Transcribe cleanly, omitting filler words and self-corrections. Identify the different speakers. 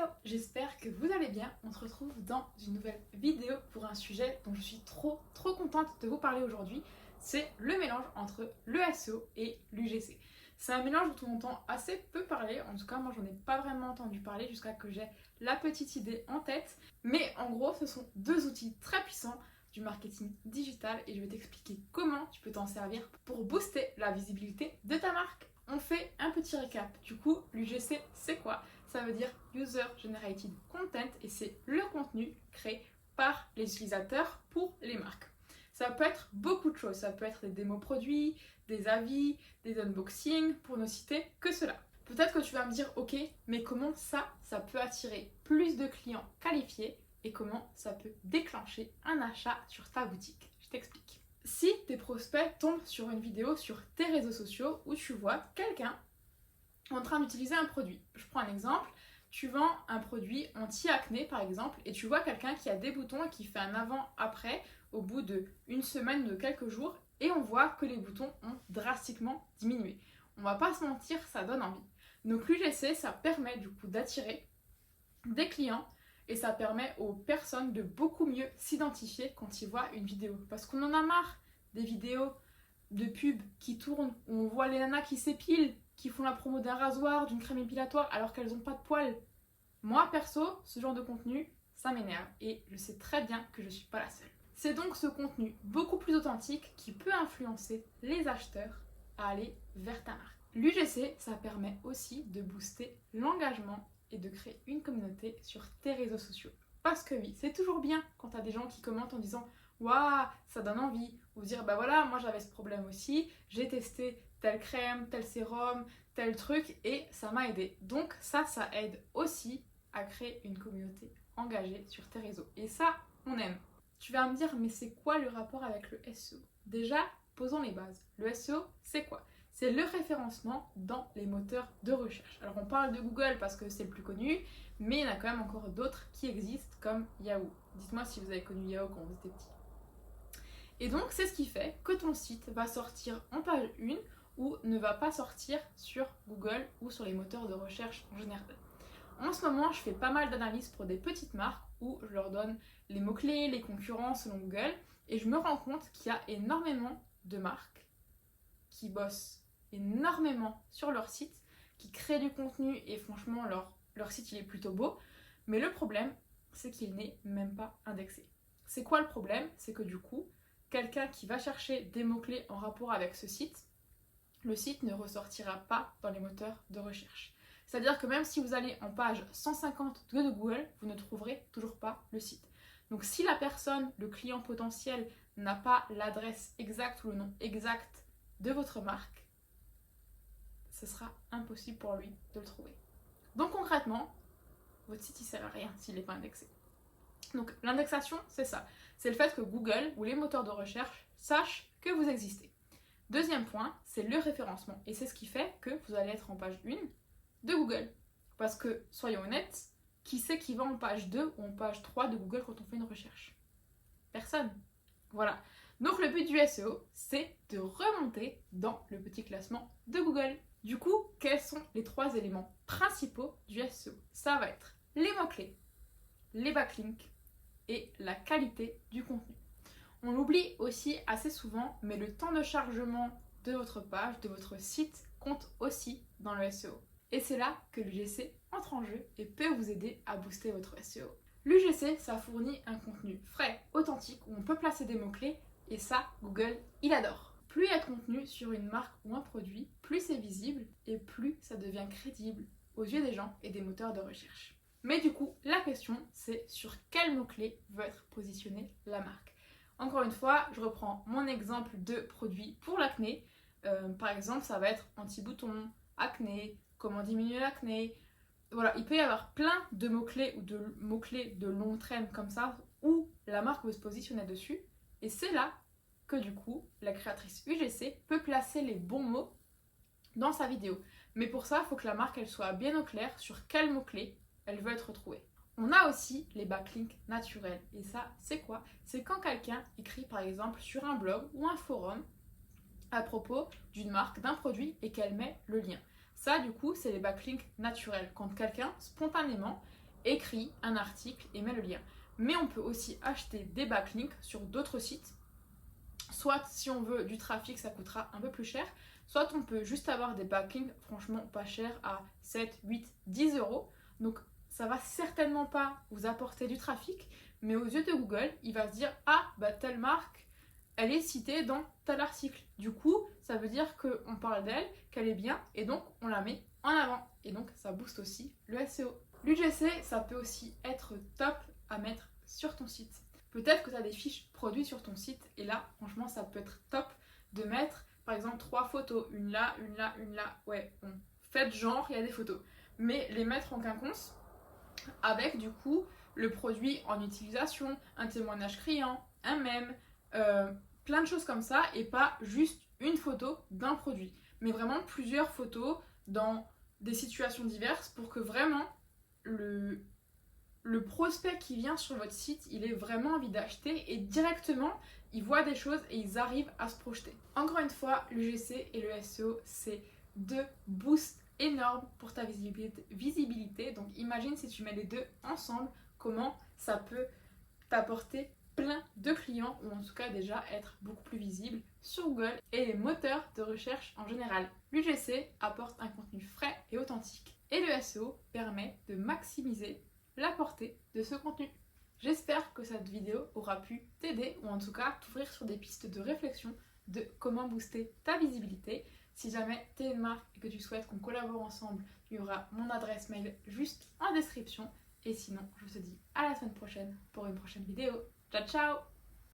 Speaker 1: Hello, j'espère que vous allez bien. On se retrouve dans une nouvelle vidéo pour un sujet dont je suis trop contente de vous parler aujourd'hui. C'est le mélange entre le SEO et l'UGC. C'est un mélange dont on entend assez peu parler, en tout cas moi j'en ai pas vraiment entendu parler jusqu'à que j'ai la petite idée en tête. Mais en gros ce sont deux outils très puissants du marketing digital et je vais t'expliquer comment tu peux t'en servir pour booster la visibilité de ta marque. On fait un petit récap. Du coup, l'UGC c'est quoi? Ça veut dire User Generated Content et c'est le contenu créé par les utilisateurs pour les marques. Ça peut être beaucoup de choses, ça peut être des démos produits, des avis, des unboxings, pour ne citer que cela. Peut-être que tu vas me dire, ok, mais comment ça peut attirer plus de clients qualifiés et comment ça peut déclencher un achat sur ta boutique? Je t'explique. Si tes prospects tombent sur une vidéo sur tes réseaux sociaux où tu vois quelqu'un en train d'utiliser un produit. Je prends un exemple, tu vends un produit anti-acné par exemple et tu vois quelqu'un qui a des boutons et qui fait un avant-après au bout d'une semaine, de quelques jours et on voit que les boutons ont drastiquement diminué. On va pas se mentir, ça donne envie. Donc l'UGC, ça permet du coup d'attirer des clients et ça permet aux personnes de beaucoup mieux s'identifier quand ils voient une vidéo. Parce qu'on en a marre des vidéos de pub qui tournent, où on voit les nanas qui s'épilent, qui font la promo d'un rasoir, d'une crème épilatoire alors qu'elles n'ont pas de poils. Moi perso, ce genre de contenu, ça m'énerve et je sais très bien que je ne suis pas la seule. C'est donc ce contenu beaucoup plus authentique qui peut influencer les acheteurs à aller vers ta marque. L'UGC, ça permet aussi de booster l'engagement et de créer une communauté sur tes réseaux sociaux. Parce que oui, c'est toujours bien quand tu as des gens qui commentent en disant « Waouh, ça donne envie » ou dire « Bah voilà, moi j'avais ce problème aussi, j'ai testé telle crème, tel sérum, tel truc et ça m'a aidé. » Donc ça aide aussi à créer une communauté engagée sur tes réseaux. Et ça, on aime. Tu vas me dire « Mais c'est quoi le rapport avec le SEO ?» Déjà, posons les bases. Le SEO, c'est quoi? C'est le référencement dans les moteurs de recherche. Alors on parle de Google parce que c'est le plus connu, mais il y en a quand même encore d'autres qui existent comme Yahoo. Dites-moi si vous avez connu Yahoo quand vous étiez petit. Et donc c'est ce qui fait que ton site va sortir en page 1 ou ne va pas sortir sur Google ou sur les moteurs de recherche en général. En ce moment, je fais pas mal d'analyses pour des petites marques où je leur donne les mots-clés, les concurrents selon Google et je me rends compte qu'il y a énormément de marques qui bossent énormément sur leur site, qui créent du contenu et franchement leur site il est plutôt beau, mais le problème c'est qu'il n'est même pas indexé. C'est quoi le problème? C'est que du coup, quelqu'un qui va chercher des mots-clés en rapport avec ce site, le site ne ressortira pas dans les moteurs de recherche. C'est-à-dire que même si vous allez en page 150 de Google, vous ne trouverez toujours pas le site. Donc si la personne, le client potentiel, n'a pas l'adresse exacte ou le nom exact de votre marque, ce sera impossible pour lui de le trouver. Donc concrètement, votre site il sert à rien s'il n'est pas indexé. Donc l'indexation, c'est ça. C'est le fait que Google ou les moteurs de recherche sachent que vous existez. Deuxième point, c'est le référencement. Et c'est ce qui fait que vous allez être en page 1 de Google. Parce que, soyons honnêtes, qui c'est qui va en page 2 ou en page 3 de Google quand on fait une recherche? Personne. Voilà. Donc le but du SEO, c'est de remonter dans le petit classement de Google. Du coup, quels sont les 3 éléments principaux du SEO? Ça va être les mots-clés, les backlinks et la qualité du contenu. On l'oublie aussi assez souvent, mais le temps de chargement de votre page, de votre site, compte aussi dans le SEO. Et c'est là que l'UGC entre en jeu et peut vous aider à booster votre SEO. L'UGC, ça fournit un contenu frais, authentique, où on peut placer des mots-clés, et ça, Google, il adore. Plus il y a de contenu sur une marque ou un produit, plus c'est visible et plus ça devient crédible aux yeux des gens et des moteurs de recherche. Mais du coup, la question, c'est sur quel mot-clé veut être positionnée la marque. Encore une fois, je reprends mon exemple de produit pour l'acné. Par exemple, ça va être anti-bouton, acné, comment diminuer l'acné. Voilà, il peut y avoir plein de mots-clés ou de mots-clés de longue traîne comme ça où la marque veut se positionner dessus. Et c'est là que du coup, la créatrice UGC peut placer les bons mots dans sa vidéo. Mais pour ça, il faut que la marque elle soit bien au clair sur quels mots-clés elle veut être retrouvée. On a aussi les backlinks naturels. Et ça, c'est quoi? C'est quand quelqu'un écrit par exemple sur un blog ou un forum à propos d'une marque, d'un produit et qu'elle met le lien. Ça, du coup, c'est les backlinks naturels. Quand quelqu'un, spontanément, écrit un article et met le lien. Mais on peut aussi acheter des backlinks sur d'autres sites. Soit si on veut du trafic, ça coûtera un peu plus cher. Soit on peut juste avoir des backlinks franchement pas chers à 7, 8, 10 euros. Donc ça va certainement pas vous apporter du trafic, mais aux yeux de Google, il va se dire ah bah telle marque, elle est citée dans tel article. Du coup, ça veut dire qu'on parle d'elle, qu'elle est bien, et donc on la met en avant. Et donc ça booste aussi le SEO. L'UGC, ça peut aussi être top à mettre sur ton site. Peut-être que tu as des fiches produits sur ton site, et là, franchement, ça peut être top de mettre, par exemple, 3 photos, une là, une là, une là. Ouais, bon, faites genre, il y a des photos. Mais les mettre en quinconce, avec du coup le produit en utilisation, un témoignage client, un mème, plein de choses comme ça, et pas juste une photo d'un produit, mais vraiment plusieurs photos dans des situations diverses pour que vraiment le prospect qui vient sur votre site, il ait vraiment envie d'acheter et directement, il voit des choses et ils arrivent à se projeter. Encore une fois, l'UGC et le SEO, c'est deux boosts énormes pour ta visibilité. Donc imagine si tu mets les deux ensemble, comment ça peut t'apporter plein de clients ou en tout cas déjà être beaucoup plus visible sur Google et les moteurs de recherche en général. L'UGC apporte un contenu frais et authentique et le SEO permet de maximiser la portée de ce contenu. J'espère que cette vidéo aura pu t'aider ou en tout cas t'ouvrir sur des pistes de réflexion de comment booster ta visibilité. Si jamais tu es une marque et que tu souhaites qu'on collabore ensemble, il y aura mon adresse mail juste en description. Et sinon, je te dis à la semaine prochaine pour une prochaine vidéo. Ciao ciao!